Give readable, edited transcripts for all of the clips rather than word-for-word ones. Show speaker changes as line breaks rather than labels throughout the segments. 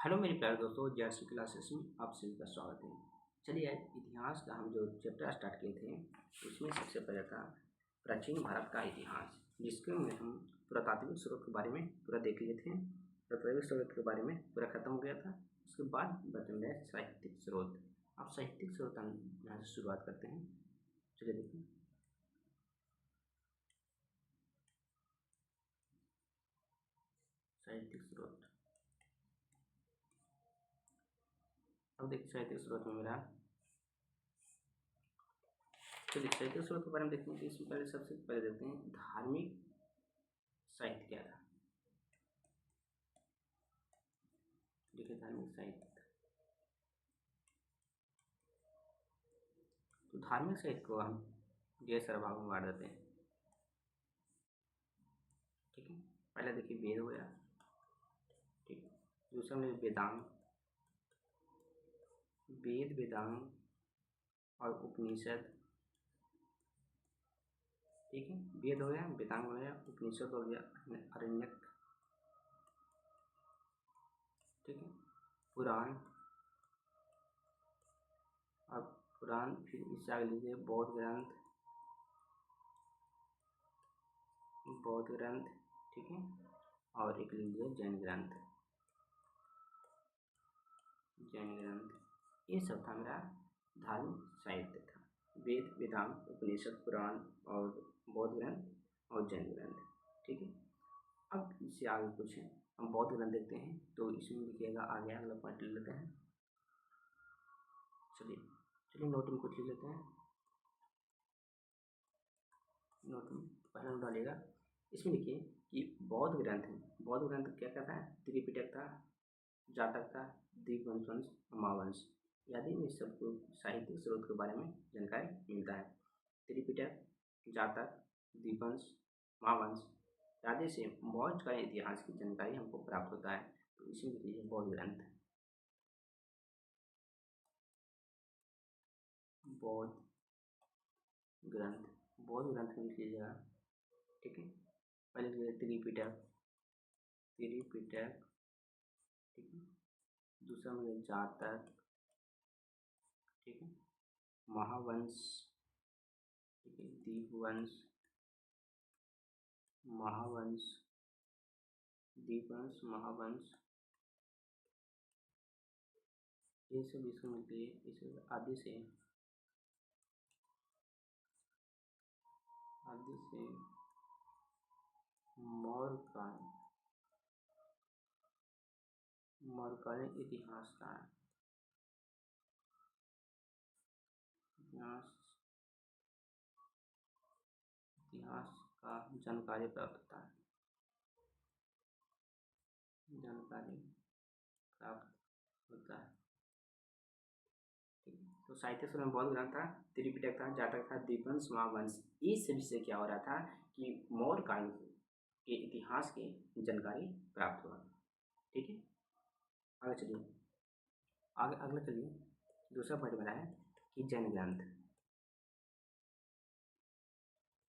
Hello मेरे प्यारे दोस्तों, जेआरसी क्लासेस में आप सभी का स्वागत है। चलिए आज इतिहास का हम जो चैप्टर स्टार्ट किए थे उसमें सबसे पहले था प्राचीन भारत का इतिहास, जिसके में हम पुरातात्विक स्रोत के बारे में पूरा देख लिए थे। पुरातात्विक स्रोत के बारे में पूरा खत्म हो गया था। उसके बाद बताएंगे साहित्यिक स्रोत। आप साहित्यिक स्रोत हम यहाँ से शुरुआत करते हैं। चलिए देखिए, साहित्यिक स्रोत। अब देखिए साहित्यिक स्रोत में मेरा, चलिए साहित्यिक स्रोत के बारे में देखते हैं। इसमें पहले सबसे पहले देखते हैं धार्मिक साहित्य क्या था। देखिए धार्मिक साहित्य, तो धार्मिक साहित्य को हम ढेर सारे भागों में बांट देते हैं। ठीक है, पहले देखिए वेद हो गया। ठीक है, दूसरा में वेदांग, वेद वेदांग और उपनिषद। ठीक है, वेद हो गया, वेदांग हो गया, उपनिषद हो गया, अरण्यक। ठीक है, पुराण, और पुराण फिर इससे आगे लीजिए बौद्ध ग्रंथ, बौद्ध ग्रंथ। ठीक है, और एक लीजिए जैन ग्रंथ, जैन ग्रंथ। ये सब था मेरा धार्मिक साहित्य था। वेद वेदांग उपनिषद पुराण और बौद्ध ग्रंथ और जैन ग्रंथ। ठीक है, अब इससे आगे कुछ है, हम बौद्ध ग्रंथ देखते हैं। तो इसमें लिखिएगा, आगे अगला पार्ट ले लेते हैं। चलिए चलिए नोट में कुछ ले लेते हैं। नोट में पहले नोट डालिएगा। इसमें लिखिए कि बौद्ध ग्रंथ है। बौद्ध ग्रंथ क्या कहता है? त्रिपिटक था, जातक था, दीपवंश, महावंश। यदि इन सबको साहित्यिक स्रोत के बारे में जानकारी मिलता है। त्रिपिटक, जातक, दीपवंश, महावंश आदि से बौद्ध का इतिहास की जानकारी हमको प्राप्त होता है। तो इसमें लिखिए बौद्ध ग्रंथ, बौद्ध ग्रंथ, बौद्ध ग्रंथ में लिख लीजिएगा। ठीक है, पहले लिखिए त्रिपिटक, त्रिपिटक। ठीक है, दूसरा में जातक। ठीक है, महावंश। ठीक है, दीपवंश, महावंश, दीपवंश, महावंश। ये सब इसको मिलती है इस आदि से मौर्यकालीन इतिहास का जानकारी प्राप्त होता है, जानकारी प्राप्त होता है। ठीक है, तो साहित्य स्रोत में बौद्ध ग्रंथ था, त्रिपिटक था, जातक था, दीपवंश, महावंश। इस सभी से क्या हो रहा था कि मौर्य काल के इतिहास की जानकारी प्राप्त हुआ। ठीक है, आगे चलिए, आगे अगला चलिए। दूसरा पॉइंट मेरा है कि जैन ग्रंथ,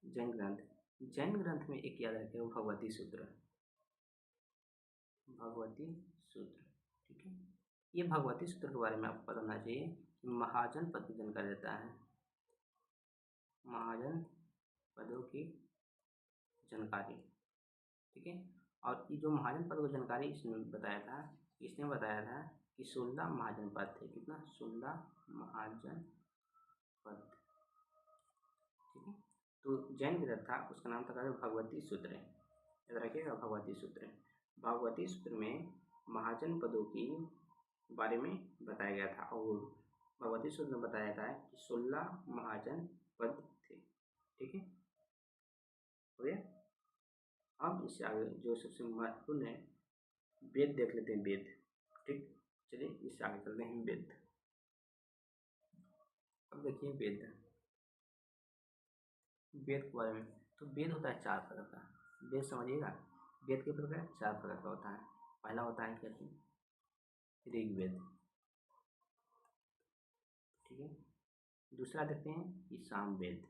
जैन ग्रंथ, जैन ग्रंथ में एक याद रखिए वो भगवती सूत्र, भगवती सूत्र। ठीक है, ये भगवती सूत्र के बारे में आपको पता होना चाहिए कि महाजन पद की जानकारी देता है, महाजन पदों की जानकारी। ठीक है, और ये जो महाजन पद की जानकारी इसने बताया था, इसने बताया था कि 16 महाजन पद थे। कितना? 16 महाजन पद। ठीक है, तो जैन ग्रंथ था, उसका नाम था भगवती सूत्र। याद रखिएगा, भगवती सूत्र। भगवती सूत्र में महाजन पदों की बारे में बताया गया था, और भगवती सूत्र में बताया था कि 16 महाजन पद थे। ठीक है, हो गया। अब इससे आगे जो सबसे महत्वपूर्ण है, वेद देख लेते हैं, वेद। ठीक, चलिए इससे आगे चलते हैं वेद। अब देखिए वेद, वेद के बारे में। तो वेद होता है 4 प्रकार का, वेद समझिएगा। वेद के प्रकार 4 प्रकार का होता है। पहला होता है क्या? ऋग्वेद। ठीक है, दूसरा देखते हैं कि सामवेद,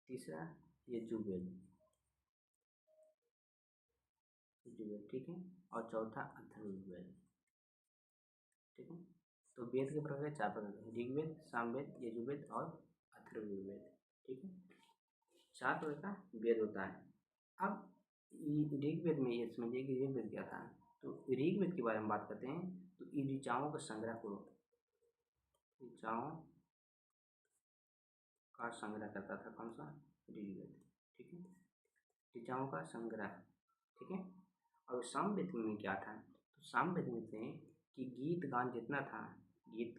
तीसरा यजुर्वेद, ऋग्वेद, ठीक है, और चौथा अथर्ववेद, ठीक है। तो वेद के प्रकार 4 प्रकार हैं, ऋग्वेद, सामवेद, यजुर्वेद और अथर्ववेद, ठीक है। 4 प्रकार का वेद होता है। अब ऋग्वेद में ये समझिए कि ऋग्वेद क्या था। तो ऋग्वेद के बारे में बात करते हैं तो ऋचाओं का संग्रह को, ऋचाओं का संग्रह करता था कौन सा, ऋग्वेद, ठीक है, ऋचाओं का संग्रह, ठीक है। और सामवेद में क्या था, तो सामवेद में थे कि गीत गान जितना था, गीत,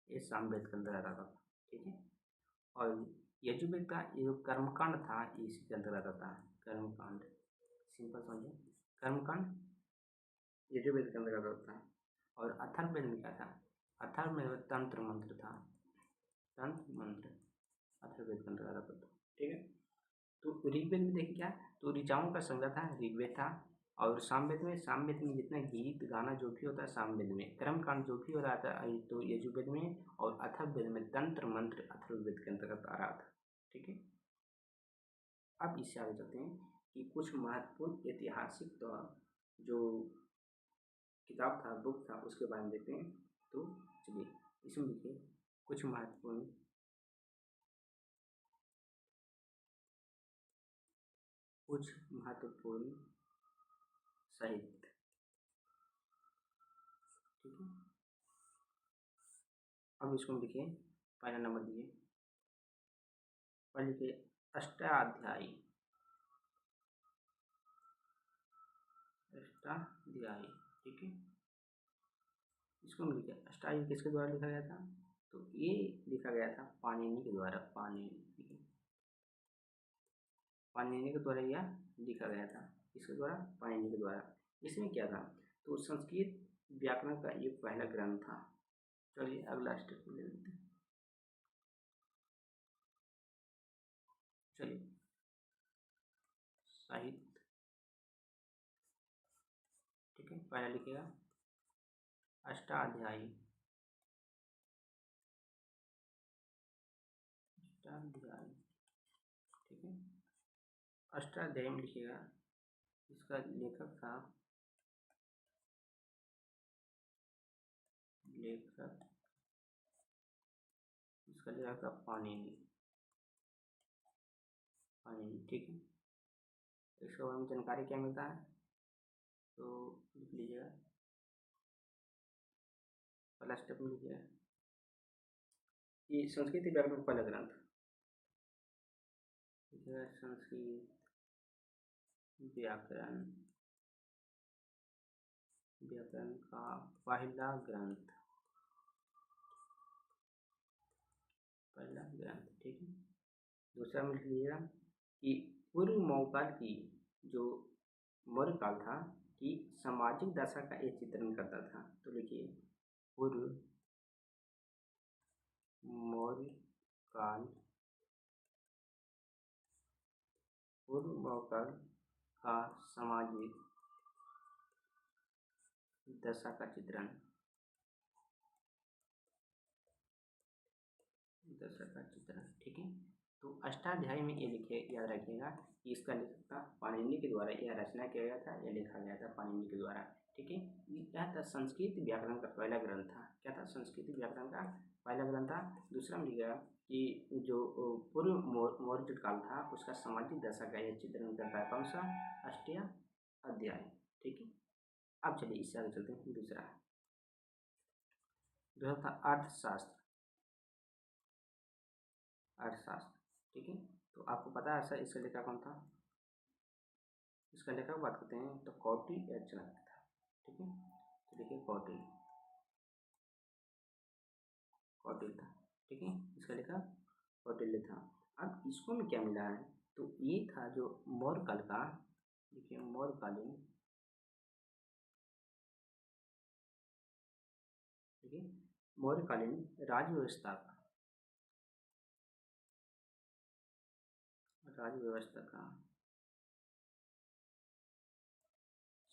ये सामवेद के अंदर आता था, ठीक है। और यजुर्वेद का जो कर्मकांड था इसी के अंतर्गत आता था, कर्मकांड, सिंपल समझिए, कर्मकांड यजुर्वेद के अंतर्गत आता था। और अथर्ववेद में क्या था, अथर्ववेद में तंत्र मंत्र था, तंत्र मंत्र अथर्ववेद के अंतर्गत आता था, ठीक है। तो ऋग्वेद में देखिए क्या, तो ऋचाओं का संग्रह था, ऋग्वेद था। और सामवेद में जितना गीत गाना जो भी होता है सामवेद में, कर्मकांड जो भी हो रहा था तो यजुर्वेद में, और अथर्ववेद में तंत्र मंत्र अथर्ववेद के अंतर्गत आ रहा था, ठीक है। अब इससे आगे चलते हैं कि कुछ महत्वपूर्ण ऐतिहासिक तो जो किताब था, बुक था, उसके बारे में देखते हैं। तो चलिए इसमें देखिए कुछ महत्वपूर्ण साहित्य, ठीक है। अब इसको लिखिए, पहला नंबर दिए, पहले लिखिए अष्टाध्यायी, अष्टाध्यायी, ठीक है। इसको हम लिखे, अष्टाध्यायी किसके द्वारा लिखा गया था, तो ये लिखा गया था पाणिनि के द्वारा, पाणिनि, ठीक है, पाणिनि के द्वारा यह लिखा गया था, इसके द्वारा, पाणिनि के द्वारा। इसमें क्या था, तो संस्कृत व्याकरण का ये पहला ग्रंथ था। चलिए अगला स्टेप ले लेते हैं, चलिए साहित्य, ठीक है, पहला लिखेगा अष्टाध्यायी, अष्टाध्यायी, ठीक है। अष्टाध्यायी में लिखिएगा, इसका लेखक था, इसका लेखक था पाणिनि, पाणिनि, ठीक है। इसके बारे में जानकारी क्या मिलता है, तो लिख लीजिएगा, पहला स्टेप में लिखिएगा ये संस्कृत व्याकरण पहला ग्रंथ, संस्कृत व्याकरण, व्याकरण का पहला ग्रंथ, पहला ग्रंथ, ठीक है। दूसरा में लिख लीजिएगा कि पूर्व मौकाल की जो मौर्य काल था कि सामाजिक दशा का एक चित्रण करता था, तो लिखिए पूर्व मौर्य काल, पूर्व मौर्य काल का सामाजिक दशा का चित्रण, दशा का चित्रण, ठीक है। तो अष्टाध्यायी में ये लिखे, याद रखिएगा कि इसका लेखक था पाणिनि के द्वारा, यह रचना किया गया था, यह लिखा गया था पाणिनि के द्वारा, ठीक है। ये क्या था, संस्कृत व्याकरण का पहला ग्रंथ था, क्या था, संस्कृत व्याकरण का पहला ग्रंथ था। दूसरा में लिखा कि जो पूर्व मौर्य काल था उसका सामाजिक दशा का यह चित्रण करता है, कौन सा, अष्टाध्यायी, ठीक है। अब चलिए इससे आगे चलते हैं, दूसरा था अर्थशास्त्र, अर्थशास्त्र, ठीक है। तो आपको पता है सर इसका लेखक कौन था, इसका लेखक बात करते हैं तो कौटिल्य या चाणक्य था, ठीक है। तो देखिए कौटिल्य, कौटिल्य था, ठीक है, इसका लेखक कौटिल्य था। अब इसको में क्या मिला है, तो ये था जो मौर्य काल का, देखिए मौर्यकालीन, ठीक है, मौर्यकालीन राज्य व्यवस्था का, राज्य व्यवस्था का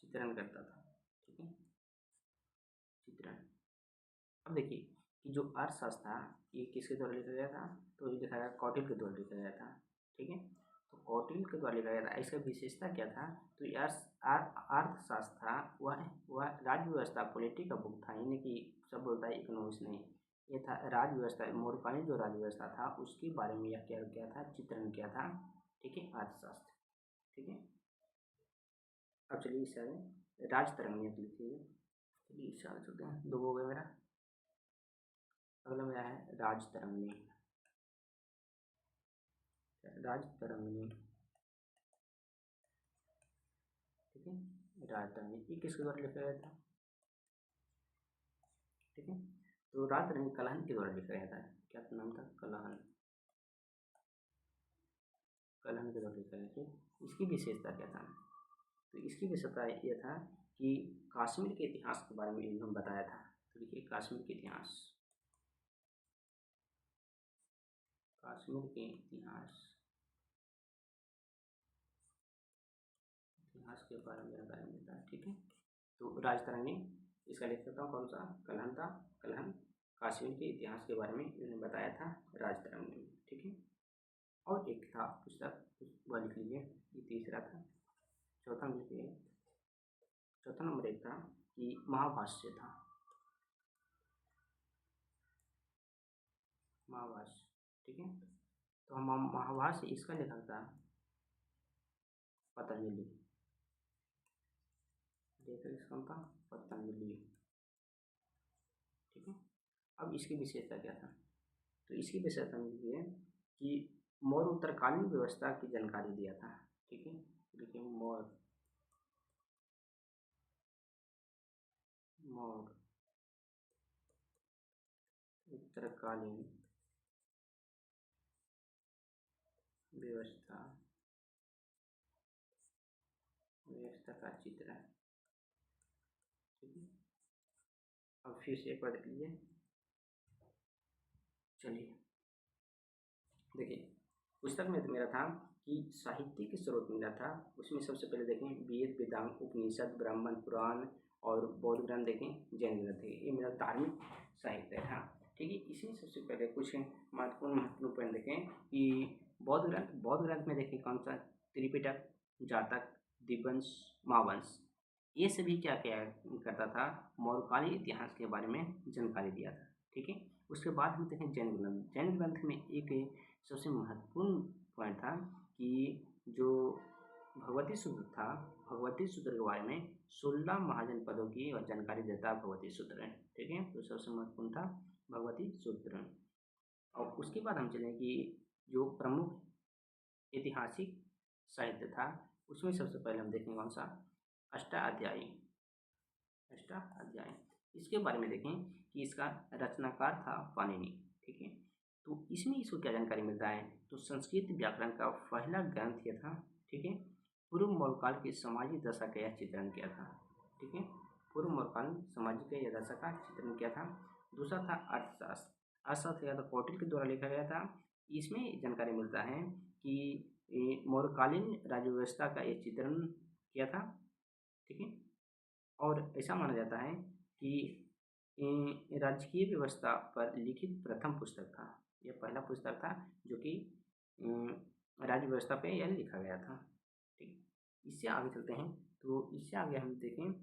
चित्रण करता था, ठीक है, चित्रण। अब देखिए कि जो अर्थशास्त्र था ये किसके द्वारा लिखा गया था, तो ये लिखा गया कौटिल्य के द्वारा लिखा गया था, ठीक है। तो कौटिल्य के द्वारा लिखा गया था। इसका विशेषता क्या था? तो अर्थशास्त्र था, वह राज्य व्यवस्था पॉलिटी का बुक था, यानी कि सब बोलता है इकोनॉमिक्स नहीं, ये था राज्य व्यवस्था, मौर्यकालीन जो राज्य व्यवस्था था उसके बारे में यह क्या किया था, चित्रण किया था। ठीक है, अर्थशास्त्र। ठीक है, अब चलिए इस आगे राजतरंगिणी लिखिए। चलिए इस आगे चलते हैं, दो हो गया मेरा। अगला मेरा है राजतरंगिणी। राजतरंगिणी, ठीक है, राजतरंगिणी ये किसके द्वारा लिखा गया था? ठीक है, तो राजतरंगिणी कलहन के द्वारा लिखा गया था। क्या नाम था? कलहन, कलहन के द्वारा लिखा गया था। इसकी विशेषता क्या था? तो इसकी विशेषता यह था कि कश्मीर के इतिहास के बारे में इन्होंने बताया था। तो देखिए कश्मीर के इतिहास, कश्मीर के इतिहास के बारे में जानकारी मिलता है। ठीक है, तो राजतरंगिणी इसका लेखक था कौन सा? कलहन था। कलहन कश्मीर के इतिहास के बारे में इन्होंने बताया था, राजतरंगिणी। ठीक है, और एक था पुस्तक, वह लिख लीजिए, ये तीसरा था। चौथा लिखिए, चौथा नंबर एक था कि महाभाष्य था, महाभाष्य। ठीक है, तो हम महाभाष्य इसका लेखक था पतंजलि, लेखक इसका था पतंजलि। ठीक है, अब इसकी विशेषता क्या था? तो इसकी विशेषता ये है कि मौर्य उत्तरकालीन व्यवस्था की जानकारी दिया था। ठीक है, देखिए मौर्य उत्तरकालीन व्यवस्था का चित्र है। ठीक है, अब फिर से एक बार देख लीजिए। चलिए देखिए, पुस्तक में मेरा था कि साहित्यिक स्रोत मिला था, उसमें सबसे पहले देखें वेद, वेदांग, उपनिषद, ब्राह्मण पुराण और बौद्ध ग्रंथ देखें, जैन ग्रंथ है, ये मेरा धार्मिक साहित्य था। ठीक है, इसी सबसे पहले कुछ महत्वपूर्ण पॉइंट देखें कि बौद्ध ग्रंथ में देखें कौन सा? त्रिपिटक, जातक, दिवंश, महावंश, ये सभी क्या क्या करता था? मौर्यकालीन इतिहास के बारे में जानकारी दिया था। ठीक है, उसके बाद हम देखें जैन ग्रंथ। जैन ग्रंथ में एक सबसे महत्वपूर्ण पॉइंट था कि जो भगवती सूत्र था, भगवती सूत्र के बारे में 16 महाजनपदों की जानकारी देता है भगवती सूत्र। ठीक है, तो सबसे महत्वपूर्ण था भगवती सूत्र। और उसके बाद हम चलें कि जो प्रमुख ऐतिहासिक साहित्य था उसमें सबसे पहले हम देखेंगे कौन सा? अष्टाध्यायी। अष्टाध्यायी, इसके बारे में देखें कि इसका रचनाकार था पाणिनि। ठीक है, तो इसमें इसको क्या जानकारी मिलता है? तो संस्कृत व्याकरण का पहला ग्रंथ यह था। ठीक है, पूर्व मौर्यकाल की सामाजिक दशा का यह चित्रण किया था। ठीक है, पूर्व मौर्यकालीन सामाजिक दशा का चित्रण किया था। दूसरा था अर्थशास्त्र। अर्थशास्त्र या तो कौटिल्य के द्वारा लिखा गया था। इसमें जानकारी मिलता है कि मौर्यकालीन राज्य व्यवस्था का एक चित्रण किया था। ठीक है, और ऐसा माना जाता है कि राजकीय व्यवस्था पर लिखित प्रथम पुस्तक था। यह पहला पुस्तक था जो कि राज्य व्यवस्था पे यह लिखा गया था। ठीक, इससे आगे चलते हैं। तो इससे आगे हम देखें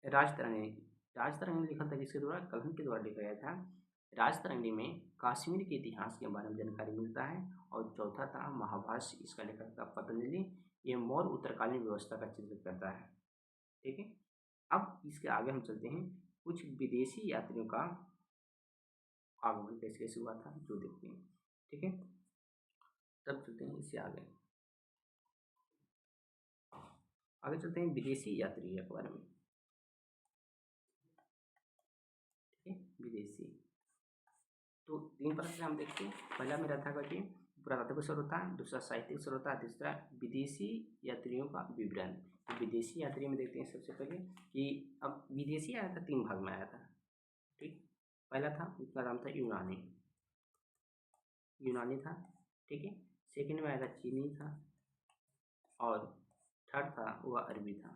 राजतरंगिणी। राजतरंगिणी लिखा था किसके द्वारा? कलहन के द्वारा लिखा गया था। राजतरंगिणी में कश्मीर के इतिहास के बारे में जानकारी मिलता है। और चौथा था महाभाष्य, इसका लेखक था पतंजलि। ये मौर्य उत्तरकालीन व्यवस्था का चित्र करता है। ठीक है, अब इसके आगे हम चलते हैं, कुछ विदेशी यात्रियों का आगमन कैसे कैसे हुआ था जो देखते हैं। ठीक है, तब चलते हैं इससे आगे चलते हैं विदेशी यात्री के बारे में। ठीक है, विदेशी तो 3 प्रकार से हम देखते हैं। पहला मेरा था कि पुरातात्विक स्रोत था, दूसरा साहित्यिक स्रोत था, तीसरा विदेशी यात्रियों का विवरण। तो विदेशी यात्री में देखते हैं सबसे पहले कि अब विदेशी आया था 3 भाग में आया था। ठीक, पहला था उसका नाम था यूनानी था। ठीक है, सेकंड में आया था चीनी था, और थर्ड था वह अरबी था।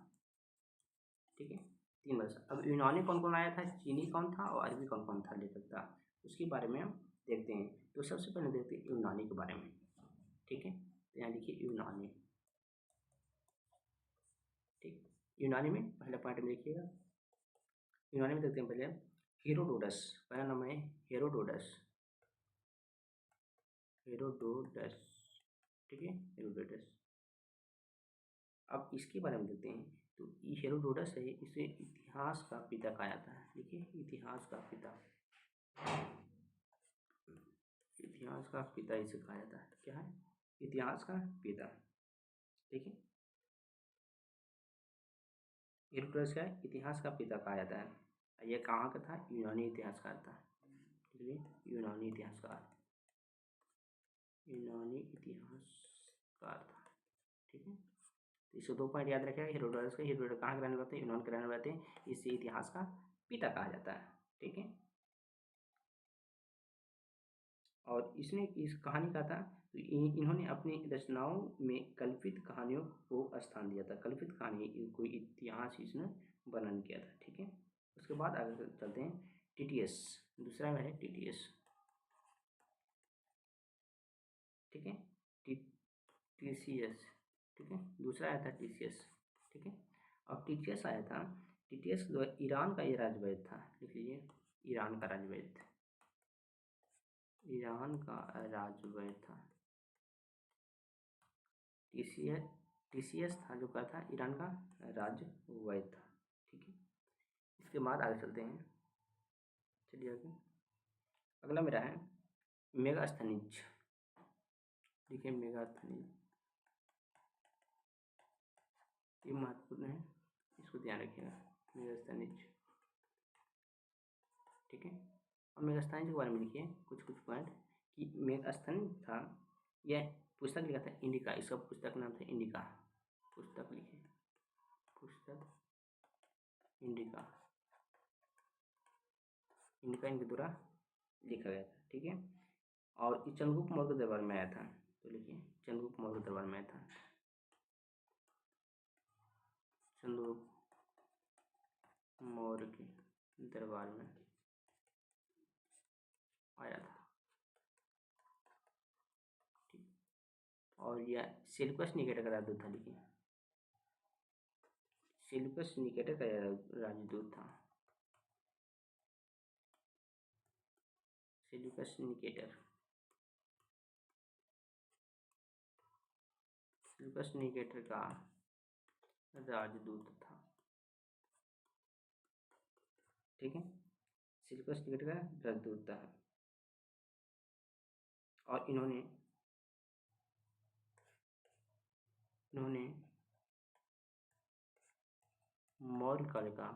ठीक है, 3 वर्ष। अब यूनानी कौन कौन आया था, चीनी कौन था और अरबी कौन कौन था लेखक था, उसके बारे में हम देखते हैं। तो सबसे पहले देखते हैं यूनानी के बारे में। ठीक है, तो यहाँ लिखिए यूनानी। ठीक, यूनानी में पहले पॉइंट में लिखिएगा। यूनानी में देखते हैं पहले हेरोडोटस, पहला नाम है हेरोडोटस। हेरोडोटस, ठीक है, हेरोडोटस। अब इसके बारे में देखते हैं। तो ये हेरोडोटस है, इसे इतिहास का पिता कहा जाता है। देखिए, इतिहास का पिता, इतिहास का पिता इसे कहा जाता है। क्या है? इतिहास का पिता। ठीक है, हेरोडोटस का इतिहास का पिता कहा जाता है। यह कहाँ का था? यूनानी इतिहासकार था। इसलिए यूनानी इतिहासकार, यूनानी इतिहासकार था। ठीक है, इसको 2 पॉइंट याद रखिएगा। हेरोडोटस का, हेरोडोटस कहाँ के रहने वाले थे? यूनान के रहने वाले थे, इसे इतिहास का पिता कहा जाता है। ठीक है, और इसने इस कहानी का था, तो इन्होंने अपनी रचनाओं में कल्पित कहानियों को स्थान दिया था। कल्पित कहानी, कोई इतिहास इसने वर्णन किया था। ठीक है, उसके बाद आगे चलते हैं। टीटीएस, दूसरा में है टीटीएस। ठीक है, टीसीएस। ठीक है, दूसरा आया था टीसीएस। ठीक है, अब टीटीएस आया था। टीटीएस जो ईरान का ये राजवैद्य था। लिख लीजिए, ईरान का राजवैद्य, ईरान का राजवैद्य था। टीसीएस, टीसीएस था जो क्या था? ईरान का राजवैद्य था। ठीक है, इसके बाद आगे चलते हैं। चलिए आगे, अगला मेरा है मेगास्थनीज। देखिए, मेगास्थनीज ये महत्वपूर्ण है, इसको ध्यान रखिएगा। मेगास्थनीज, ठीक है। अब मेगास्थनीज के बारे में लिखिए कुछ कुछ पॉइंट कि मेगास्थनीज था, यह पुस्तक लिखा था इंडिका। इसका पुस्तक नाम था इंडिका। पुस्तक लिखिए, पुस्तक इंडिका। इंडिका इनके द्वारा लिखा गया था। ठीक है, और ये चंद्रगुप्त मौर्य के दरबार में आया था। तो लिखिए, चंद्रगुप्त मौर्य के दरबार में आया था। चंद्रगुप्त मौर्य के दरबार में आया था। ठीक, और यह सेल्यूकस निकेटर का राजदूत था। लिखिए, सेल्यूकस निकेटर का राजदूत था। सेल्यूकस निकेटर, सेल्यूकस निकेटर का राजदूत था। ठीक है, सेल्यूकस निकेटर का राजदूत था। और इन्होंने मौर्यकाल का,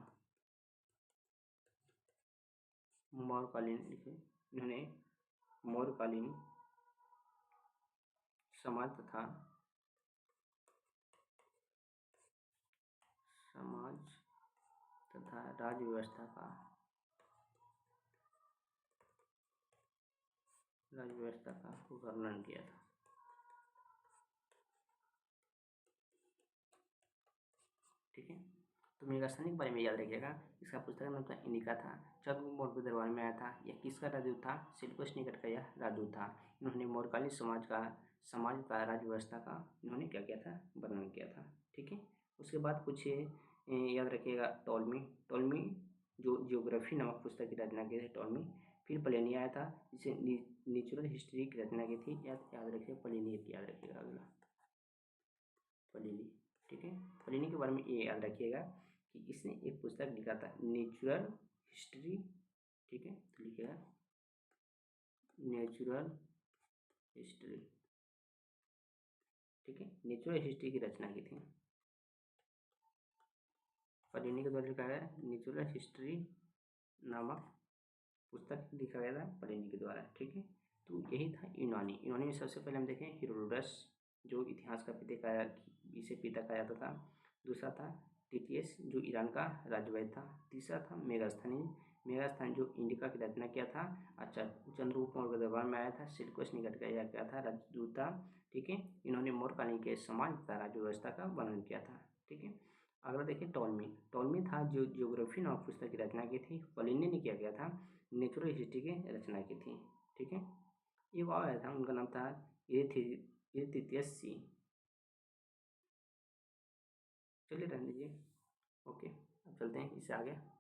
मौर्यकालीन, लिखे, इन्होंने मौर्यकालीन समाज तथा राज्य व्यवस्था का वर्णन किया था। ठीक है, तो मेगास्थनीज के बारे में याद रखिएगा। इसका पुस्तक नाम था इंडिका था। चंद्रगुप्त मौर्य के दरबार में आया था। यह किसका राजदूत था? सेल्यूकस निकेटर का यह राजदूत था। इन्होंने मौर्यकालीन समाज का राज्य व्यवस्था का इन्होंने क्या किया था? वर्णन किया था। ठीक है, उसके बाद कुछ याद रखिएगा। टॉलमी जो जियोग्राफी नामक पुस्तक की रचना की थी, टॉलमी। फिर प्लिनी आया था, जिसे नेचुरल हिस्ट्री की रचना की थी। याद रखिए, प्लिनी याद रखिएगा। अगला प्लिनी। ठीक है, प्लिनी के बारे में ये याद रखिएगा कि इसने एक पुस्तक लिखा था, नेचुरल हिस्ट्री। ठीक है, तो लिखिएगा नेचुरल हिस्ट्री। ठीक है, नेचुरल हिस्ट्री की रचना की थी। प्लिनी के द्वारा लिखा है नेचुरल हिस्ट्री नामक पुस्तक लिखा गया था प्लिनी के द्वारा। ठीक है, तो यही था यूनानी। यूनानी में सबसे पहले हम देखें हेरोडोटस, जो इतिहास का इसे पिता कहा जाता था। दूसरा था टीटीएस, जो ईरान का राजवैद्य था। तीसरा था मेगास्थनीज जो इंडिका की रचना किया था। अच्छा, चंद्रगुप्त मौर्य के दरबार में आया था। सेल्यूकस निकेटर का यह क्या था? राजदूत था। ठीक है, इन्होंने मौर्यकालीन के समाज तथा राज्य व्यवस्था का वर्णन किया था। ठीक है, अगला देखिए टॉलमी था, जो जियोग्राफी नामक पुस्तक की रचना की थी। प्लिनी ने क्या किया था? नेचुरल हिस्ट्री की रचना की थी। ठीक है, एक और आया था, उनका नाम था कीर्तित्यस्य। चलिए रहने दीजिए। ओके, अब चलते हैं इससे आगे।